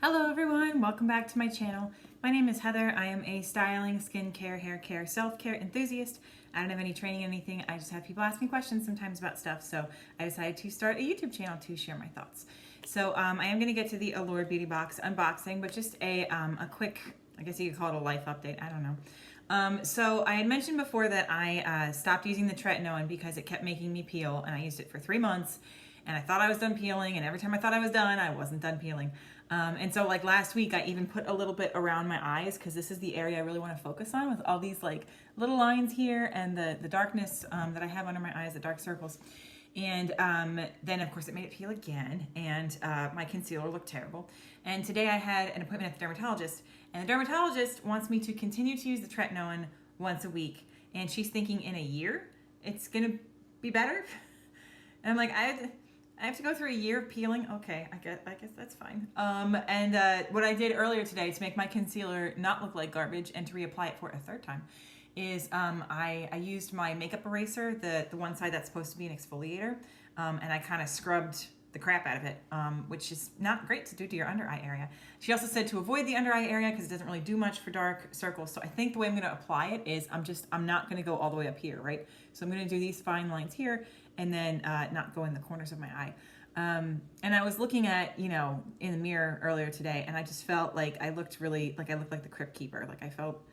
Hello everyone, welcome back to my channel. My name is Heather. I am a styling, skincare, hair care, self-care enthusiast. I don't have any training in anything. I just have people ask me questions sometimes about stuff. So I decided to start a YouTube channel to share my thoughts. So I am going to get to the Allure Beauty Box unboxing, but just a quick, I guess you could call it a life update. I don't know. So I had mentioned before that I stopped using the tretinoin because it kept making me peel, and I used it for 3 months. And I thought I was done peeling, and every time I thought I was done, I wasn't done peeling. And so like last week, I even put a little bit around my eyes because this is the area I really want to focus on with all these like little lines here and the darkness that I have under my eyes, the dark circles. And then of course it made it peel again, and my concealer looked terrible. And today I had an appointment at the dermatologist, and the dermatologist wants me to continue to use the tretinoin once a week. And she's thinking in a year, it's gonna be better. And I'm like, I have to go through a year of peeling. Okay, I guess that's fine. What I did earlier today to make my concealer not look like garbage and to reapply it for a third time is I used my makeup eraser, the one side that's supposed to be an exfoliator, and I kind of scrubbed the crap out of it, which is not great to do to your under eye area. She also said to avoid the under eye area because it doesn't really do much for dark circles. So I think the way I'm going to apply it is I'm not going to go all the way up here, right? So I'm going to do these fine lines here and then not go in the corners of my eye. And I was looking at, in the mirror earlier today, and I just felt like I looked like the Crypt Keeper. Like I felt,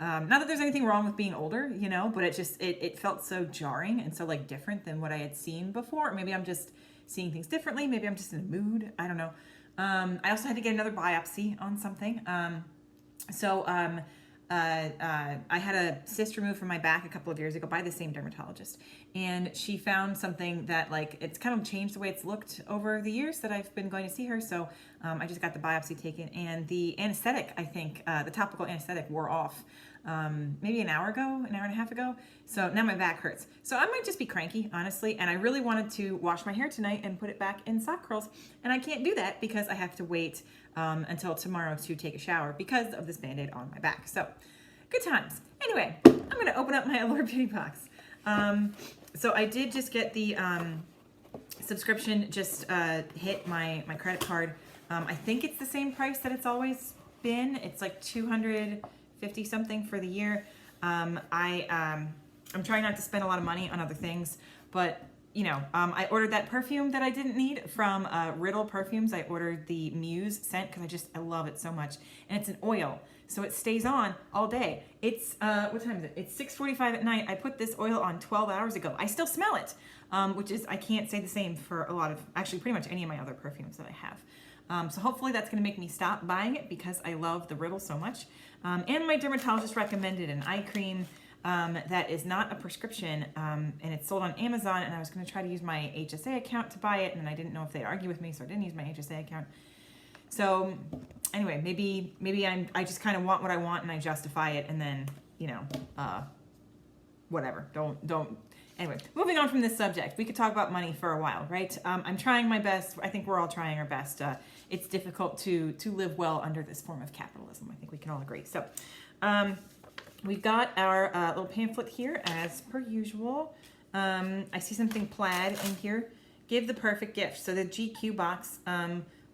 not that there's anything wrong with being older, but it felt so jarring and so like different than what I had seen before. Maybe I'm just seeing things differently. Maybe I'm just in a mood. I don't know. I also had to get another biopsy on something. I had a cyst removed from my back a couple of years ago by the same dermatologist, and she found something that it's kind of changed the way it's looked over the years that I've been going to see her. So I just got the biopsy taken, and the anesthetic, I think, the topical anesthetic wore off maybe an hour and a half ago. So now my back hurts. So I might just be cranky, honestly, and I really wanted to wash my hair tonight and put it back in sock curls, and I can't do that because I have to wait until tomorrow to take a shower because of this Band-Aid on my back. So good times. Anyway, I'm going to open up my Allure Beauty Box. So I did just get the subscription, just hit my credit card. I think it's the same price that it's always been. It's like $250 something for the year. I'm trying not to spend a lot of money on other things, but I ordered that perfume that I didn't need from Riddle Perfumes. I ordered the Muse scent because I love it so much, and it's an oil, so it stays on all day. It's what time is it? It's 6:45 at night. I put this oil on 12 hours ago. I still smell it, which is, I can't say the same for a lot of, actually pretty much any of my other perfumes that I have. So hopefully that's going to make me stop buying it because I love the Riddle so much. And my dermatologist recommended an eye cream that is not a prescription, and it's sold on Amazon, and I was going to try to use my HSA account to buy it, and I didn't know if they'd argue with me, so I didn't use my HSA account. So anyway, maybe I just kind of want what I want and I justify it, and then whatever. Don't. Anyway, moving on from this subject, we could talk about money for a while, right? I'm trying my best. I think we're all trying our best. It's difficult to live well under this form of capitalism. I think we can all agree. So we've got our little pamphlet here as per usual. I see something plaid in here. Give the perfect gift. So the GQ box,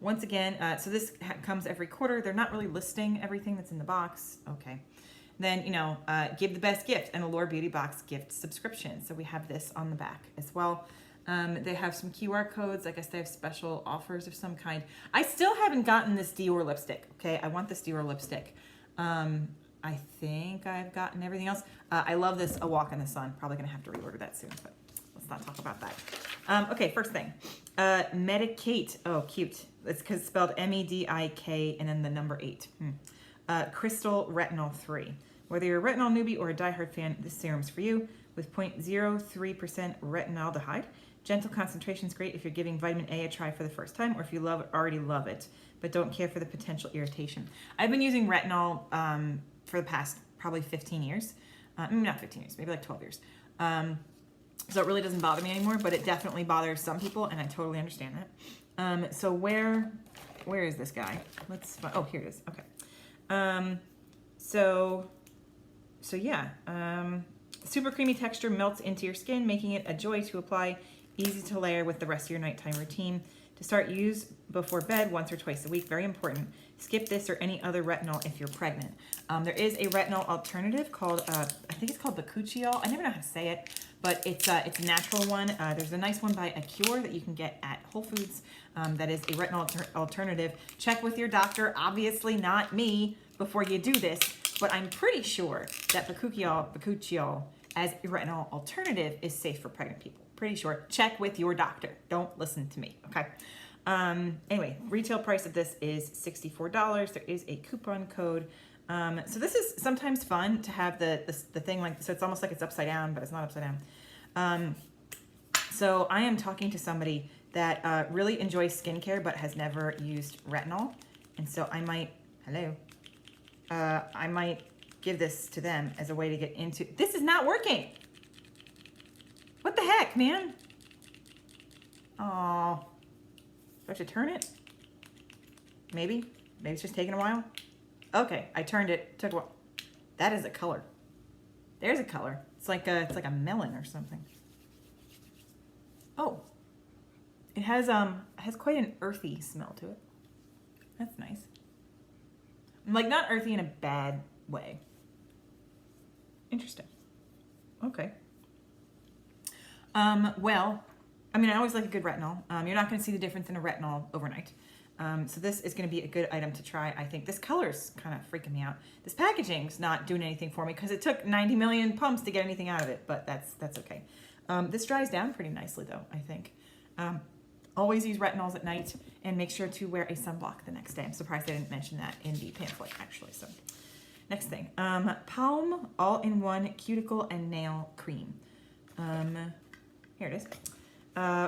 once again, so this comes every quarter. They're not really listing everything that's in the box. Okay. Then, give the best gift, an Allure Beauty Box gift subscription. So we have this on the back as well. They have some QR codes. I guess they have special offers of some kind. I still haven't gotten this Dior lipstick. Okay, I want this Dior lipstick. I think I've gotten everything else. I love this A Walk in the Sun. Probably going to have to reorder that soon, but let's not talk about that. Okay, first thing. Medicate. Oh, cute. It's because it's spelled MEDIK and then the number 8. Crystal Retinol 3. Whether you're a retinol newbie or a diehard fan, this serum's for you. With 0.03% retinaldehyde. Gentle concentration's great if you're giving vitamin A a try for the first time, or if you already love it, but don't care for the potential irritation. I've been using retinol for the past probably 15 years. Maybe not 15 years, maybe like 12 years. So it really doesn't bother me anymore, but it definitely bothers some people, and I totally understand that. So where is this guy? Let's find, oh, here it is. Okay. So yeah, super creamy texture melts into your skin, making it a joy to apply, easy to layer with the rest of your nighttime routine. To start, use before bed once or twice a week. Very important. Skip this or any other retinol if you're pregnant. There is a retinol alternative called, I think it's called bakuchiol. I never know how to say it, but it's a natural one. There's a nice one by Allure that you can get at Whole Foods that is a retinol alternative. Check with your doctor, obviously not me, before you do this, but I'm pretty sure that bakuchiol as a retinol alternative is safe for pregnant people. Pretty sure. Check with your doctor. Don't listen to me, okay? Anyway, retail price of this is $64. There is a coupon code. So this is sometimes fun to have the thing like, so it's almost like it's upside down, but it's not upside down. So I am talking to somebody that really enjoys skincare, but has never used retinol. And so I might, I might give this to them as a way to get into, this is not working. What the heck, man? Oh, do I have to turn it? Maybe it's just taking a while. Okay, I turned it, took a while. That is a color. There's a color. It's like a melon or something. Oh, it has quite an earthy smell to it. That's nice. Like not earthy in a bad way. Interesting. Okay. Well, I mean, I always like a good retinol. You're not going to see the difference in a retinol overnight. So this is going to be a good item to try. I think this color's kind of freaking me out. This packaging's not doing anything for me because it took 90 million pumps to get anything out of it, but that's okay. This dries down pretty nicely though, I think. Always use retinols at night and make sure to wear a sunblock the next day. I'm surprised I didn't mention that in the pamphlet actually. So next thing, Palm All-in-One Cuticle and Nail Cream. Here it is.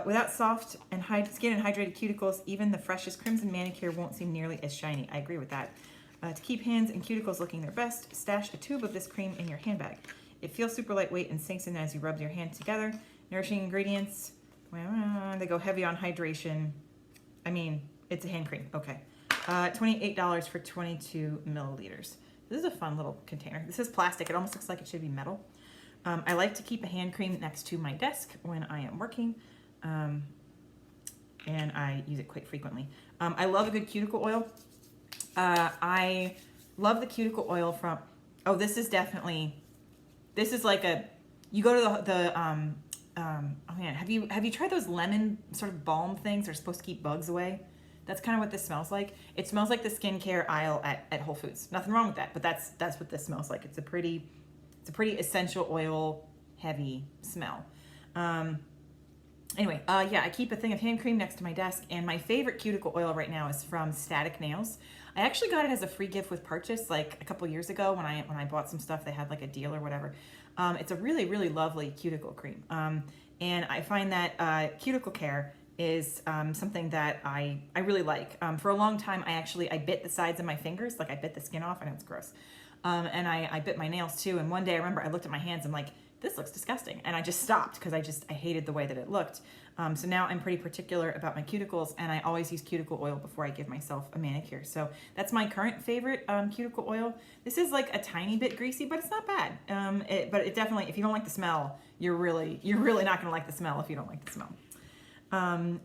Without soft and skin and hydrated cuticles, even the freshest crimson manicure won't seem nearly as shiny. I agree with that. To keep hands and cuticles looking their best, stash a tube of this cream in your handbag. It feels super lightweight and sinks in as you rub your hands together. Nourishing ingredients. They go heavy on hydration. I mean, it's a hand cream. Okay. $28 for 22 milliliters. This is a fun little container. This is plastic. It almost looks like it should be metal. I like to keep a hand cream next to my desk when I am working, and I use it quite frequently. I love a good cuticle oil. I love the cuticle oil from, oh, this is like a, you go to oh man, have you tried those lemon sort of balm things? They're supposed to keep bugs away. That's kind of what this smells like. It smells like the skincare aisle at Whole Foods. Nothing wrong with that, but that's what this smells like. It's a pretty essential oil heavy smell. Anyway, yeah, I keep a thing of hand cream next to my desk, and my favorite cuticle oil right now is from Static Nails. I actually got it as a free gift with purchase like a couple years ago when I bought some stuff. They had like a deal or whatever. It's a really, really lovely cuticle cream. And I find that cuticle care is something that I really like. For a long time, I bit the sides of my fingers, like I bit the skin off. I know it's gross. And I bit my nails too. And one day I remember I looked at my hands, I'm like, this looks disgusting. And I just stopped because I hated the way that it looked. So now I'm pretty particular about my cuticles, and I always use cuticle oil before I give myself a manicure. So that's my current favorite cuticle oil. This is like a tiny bit greasy, but it's not bad. But it definitely, if you don't like the smell, you're really not gonna like the smell if you don't like the smell.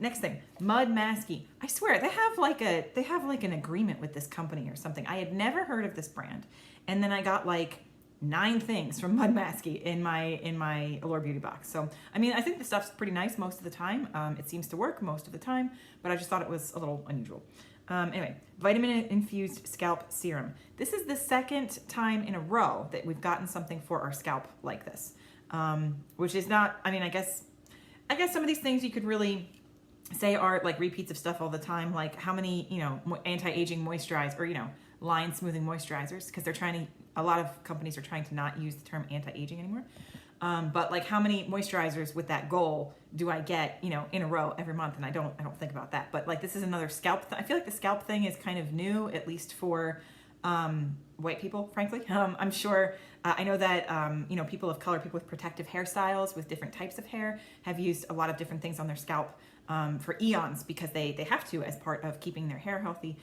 Next thing, Mud Masky. I swear they have like an agreement with this company or something. I had never heard of this brand, and then I got like 9 things from Mud Masky in my Allure Beauty box. So I mean, I think the stuff's pretty nice most of the time. It seems to work most of the time, but I just thought it was a little unusual. Anyway, vitamin infused scalp serum. This is the second time in a row that we've gotten something for our scalp like this, which is not. I mean, I guess some of these things you could really say are like repeats of stuff all the time, like how many, anti-aging moisturize or, line smoothing moisturizers, because a lot of companies are trying to not use the term anti-aging anymore. But like how many moisturizers with that goal do I get, in a row every month? And I don't think about that. But like this is another scalp. I feel like the scalp thing is kind of new, at least for white people, frankly. I'm sure, I know that, people of color, people with protective hairstyles, with different types of hair, have used a lot of different things on their scalp for eons because they have to as part of keeping their hair healthy.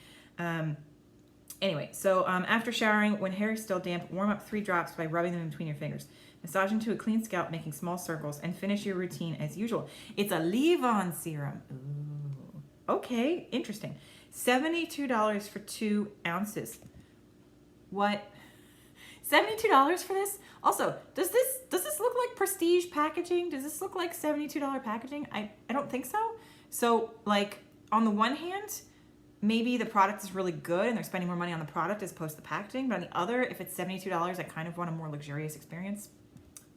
Anyway, so after showering, when hair is still damp, warm up 3 drops by rubbing them between your fingers. Massage into a clean scalp, making small circles, and finish your routine as usual. It's a leave-on serum. Ooh. Okay, interesting. $72 for 2 ounces. What? $72 for this? Also, does this look like prestige packaging? Does this look like $72 packaging? I don't think so. So, like, on the one hand, maybe the product is really good and they're spending more money on the product as opposed to the packaging. But on the other, if it's $72, I kind of want a more luxurious experience.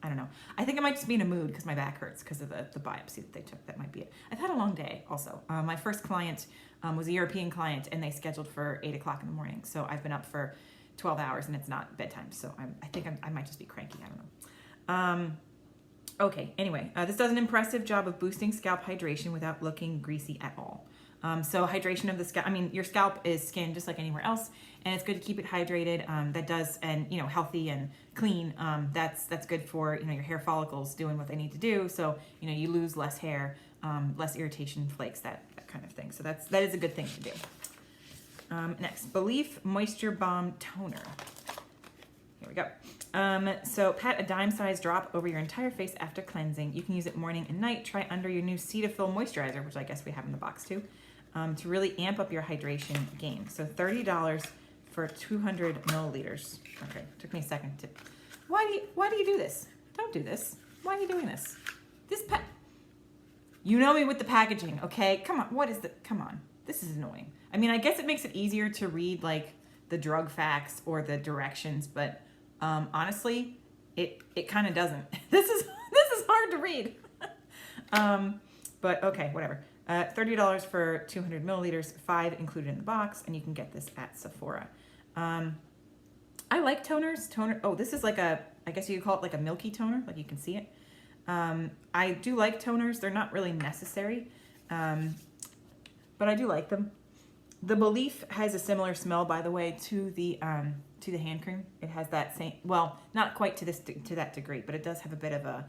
I don't know. I think I might just be in a mood because my back hurts because of the biopsy that they took. That might be it. I've had a long day also. My first client was a European client and they scheduled for 8 o'clock in the morning. So I've been up for 12 hours and it's not bedtime. So I think I might just be cranky. I don't know. Okay, anyway, this does an impressive job of boosting scalp hydration without looking greasy at all. So hydration of the scalp, I mean, your scalp is skin just like anywhere else, and it's good to keep it hydrated. That does, and healthy and clean. That's good for your hair follicles doing what they need to do. So you lose less hair, less irritation, flakes, that kind of thing. So that is a good thing to do. Next, Belief Moisture Balm Toner. Here we go. So pat a dime-sized drop over your entire face after cleansing. You can use it morning and night. Try under your new Cetaphil moisturizer, which I guess we have in the box too, to really amp up your hydration game. So $30 for 200 milliliters. Okay, took me a second to. Why do you do this? Don't do this. Why are you doing this? You know me with the packaging, okay? Come on. Come on. This is annoying. I mean, I guess it makes it easier to read like the drug facts or the directions, but honestly, it kind of doesn't. This is hard to read. But okay, whatever. $30 for 200 milliliters, 5 included in the box, and you can get this at Sephora. I like toners. Oh, this is like I guess you could call it like a milky toner, like you can see it. I do like toners. They're not really necessary, but I do like them. The Belief has a similar smell, by the way, to the hand cream. It has that same, well, not quite to that degree, but it does have a bit of a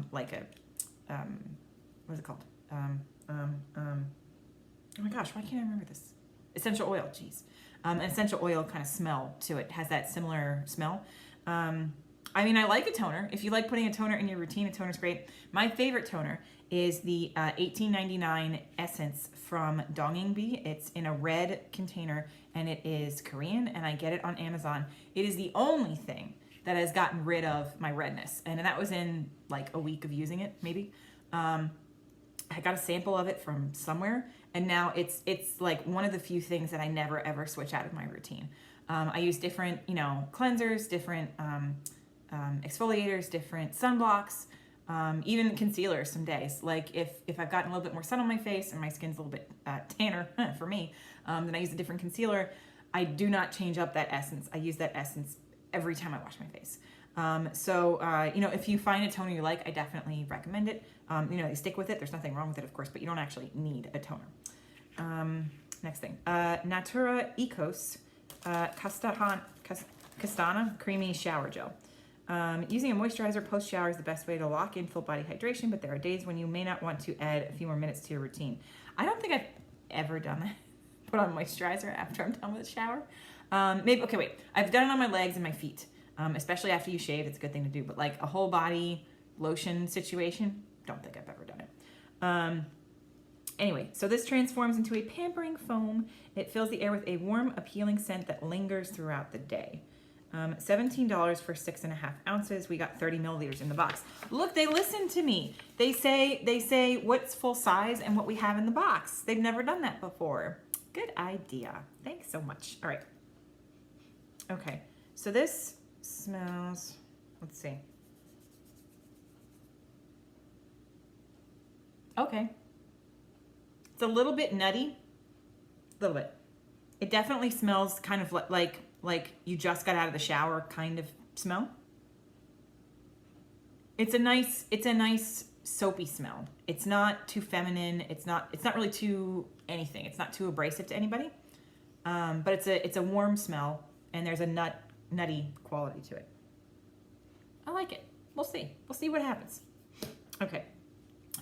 what is it called? Oh my gosh, why can't I remember this? Essential oil, geez. An essential oil kind of smell to it. Has that similar smell. I mean, I like a toner. If you like putting a toner in your routine, a toner's great. My favorite toner is the $18.99 Essence from Donginbi. It's in a red container and it is Korean and I get it on Amazon. It is the only thing that has gotten rid of my redness, and that was in like a week of using it, maybe. I got a sample of it from somewhere, and now it's like one of the few things that I never ever switch out of my routine. I use different cleansers, different exfoliators, different sunblocks, even concealers some days. Like if I've gotten a little bit more sun on my face and my skin's a little bit tanner for me, then I use a different concealer. I do not change up that essence. I use that essence every time I wash my face. So if you find a toner you like, I definitely recommend it. You stick with it. There's nothing wrong with it, of course, but you don't actually need a toner. Next thing, Natura Ecos Castana Creamy Shower Gel. Using a moisturizer post-shower is the best way to lock in full body hydration, but there are days when you may not want to add a few more minutes to your routine. I don't think I've ever done that. Put on moisturizer after I'm done with the shower. Maybe, okay, wait. I've done it on my legs and my feet, especially after you shave. It's a good thing to do, but like a whole body lotion situation, don't think I've ever done it. Anyway, so this transforms into a pampering foam. It fills the air with a warm, appealing scent that lingers throughout the day. $17 for 6.5 ounces. We got 30 milliliters in the box. Look, they listen to me. They say what's full size and what we have in the box. They've never done that before. Good idea. Thanks so much. All right. Okay, so this smells, let's see. Okay. It's a little bit nutty. A little bit. It definitely smells kind of like you just got out of the shower kind of smell. It's a nice soapy smell. It's not too feminine. It's not really too anything. It's not too abrasive to anybody. But it's a warm smell and there's a nutty quality to it. I like it. We'll see. We'll see what happens. Okay.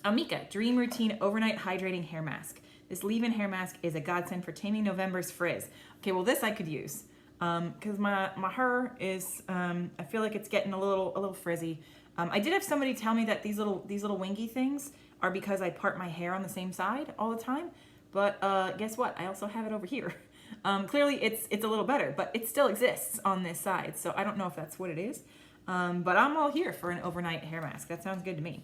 Amika Dream Routine Overnight Hydrating Hair Mask. This leave-in hair mask is a godsend for taming November's frizz. Okay, well this I could use. Because my hair is, I feel like it's getting a little frizzy. I did have somebody tell me that these little wingy things are because I part my hair on the same side all the time, but guess what? I also have it over here. Clearly it's a little better, but it still exists on this side, so I don't know if that's what it is. But I'm all here for an overnight hair mask. That sounds good to me.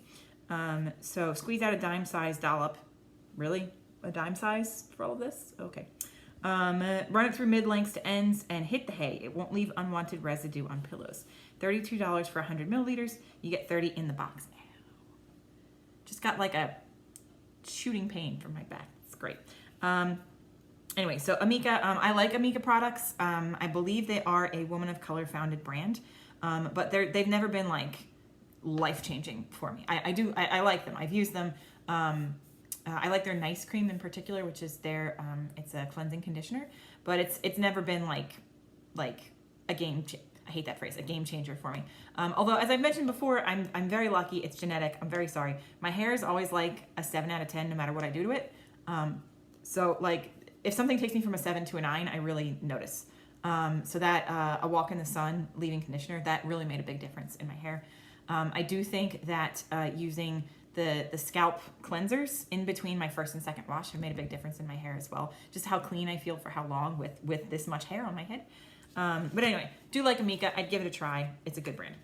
So squeeze out a dime size dollop. Really? A dime size for all of this? Okay. Run it through mid-lengths to ends and hit the hay. It won't leave unwanted residue on pillows. $32 for 100 milliliters. You get 30 in the box. Just got like a shooting pain from my back. It's great. Anyway, so Amika, I like Amika products. I believe they are a woman of color founded brand, but they've never been like life-changing for me. I like them. I've used them. I like their nice cream in particular, which is their it's a cleansing conditioner, but it's never been like a I hate that phrase, a game changer for me. Although, as I've mentioned before, I'm very lucky. It's genetic. I'm very sorry. My hair is always like a 7 out of 10, no matter what I do to it. So like if something takes me from a 7 to a 9, I really notice. So that a walk in the sun leave-in conditioner, that really made a big difference in my hair. I do think that using the scalp cleansers in between my first and second wash have made a big difference in my hair as well. Just how clean I feel for how long with this much hair on my head. But anyway, do like Amika. I'd give it a try. It's a good brand.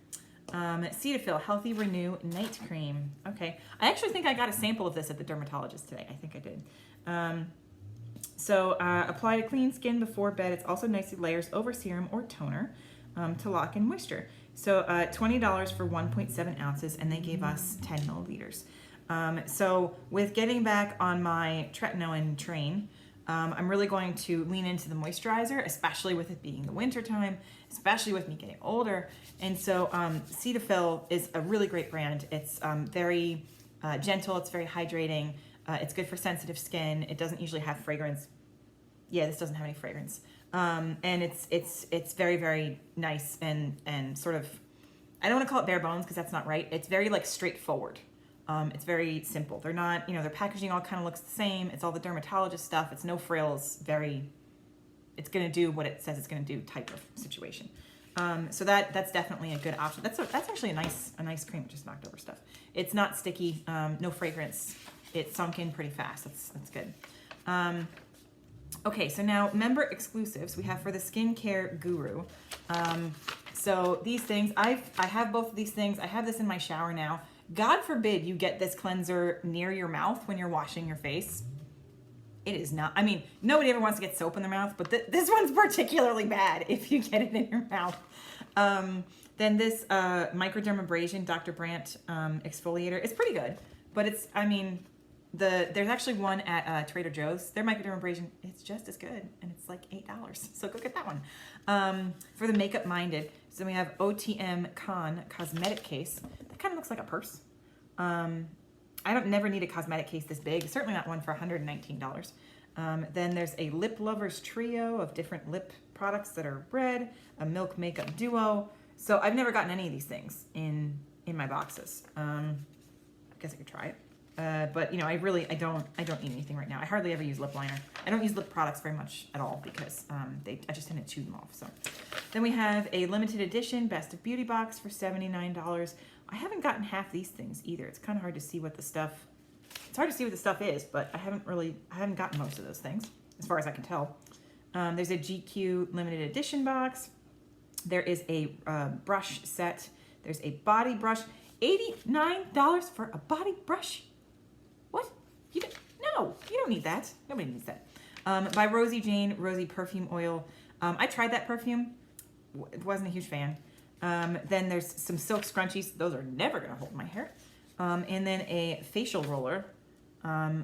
Cetaphil Healthy Renew Night Cream. Okay. I actually think I got a sample of this at the dermatologist today. I think I did. Apply to clean skin before bed. It's also nicely layers over serum or toner to lock in moisture. So $20 for 1.7 ounces, and they gave us 10 milliliters. So with getting back on my tretinoin train, I'm really going to lean into the moisturizer, especially with it being the winter time, especially with me getting older. And so Cetaphil is a really great brand. It's very gentle. It's very hydrating. It's good for sensitive skin. It doesn't usually have fragrance. Yeah, this doesn't have any fragrance. And it's very, very nice and sort of, I don't want to call it bare bones because that's not right. It's very like straightforward. It's very simple. They're not, their packaging all kind of looks the same. It's all the dermatologist stuff. It's no frills. It's going to do what it says it's going to do type of situation. So that's definitely a good option. That's actually a nice cream. It just knocked over stuff. It's not sticky. No fragrance. It sunk in pretty fast. That's good. Okay, so now member exclusives we have for the skincare guru. So these things, I have both of these things. I have this in my shower now. God forbid you get this cleanser near your mouth when you're washing your face. It is not, nobody ever wants to get soap in their mouth, but this one's particularly bad if you get it in your mouth. Then this microdermabrasion Dr. Brandt exfoliator, it's pretty good, but it's, there's actually one at Trader Joe's. Their microdermabrasion, it's just as good, and it's like $8. So go get that one. For the makeup minded, so we have OTM Con cosmetic case. That kind of looks like a purse. I don't never need a cosmetic case this big. Certainly not one for $119. Then there's a Lip Lovers trio of different lip products that are red. A Milk Makeup Duo. So I've never gotten any of these things in my boxes. I guess I could try it. But I don't need anything right now. I hardly ever use lip liner. I don't use lip products very much at all because I just tend to chew them off. So then we have a limited edition Best of Beauty box for $79. I haven't gotten half these things either. It's kind of hard to see what the stuff. It's hard to see what the stuff is, but I haven't gotten most of those things as far as I can tell. There's a GQ limited edition box. There is a brush set. There's a body brush. $89 for a body brush. What? No, you don't need that. Nobody needs that. By Rosie Jane, Rosie Perfume Oil. I tried that perfume. Wasn't a huge fan. Then there's some silk scrunchies. Those are never going to hold my hair. And then a facial roller,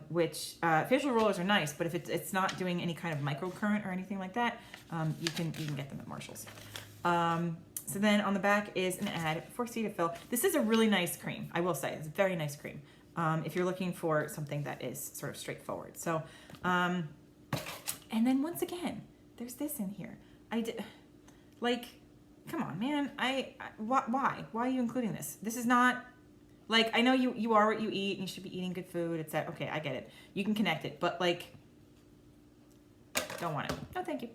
which facial rollers are nice, but if it's not doing any kind of microcurrent or anything like that, you can get them at Marshall's. So then on the back is an ad for Cetaphil. This is a really nice cream, I will say. It's a very nice cream. If you're looking for something that is sort of straightforward. So, and then once again, there's this in here. Come on, man. Why? Why are you including this? This is not, I know you are what you eat and you should be eating good food, etc. Okay, I get it. You can connect it, but don't want it. No, thank you.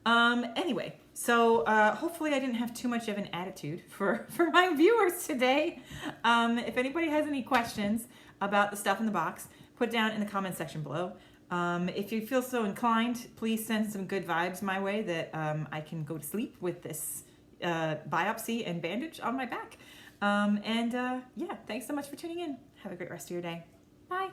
Anyway, so hopefully I didn't have too much of an attitude for my viewers today. If anybody has any questions about the stuff in the box, put down in the comment section below. If you feel so inclined, please send some good vibes my way that I can go to sleep with this biopsy and bandage on my back. Yeah, thanks so much for tuning in. Have a great rest of your day. Bye.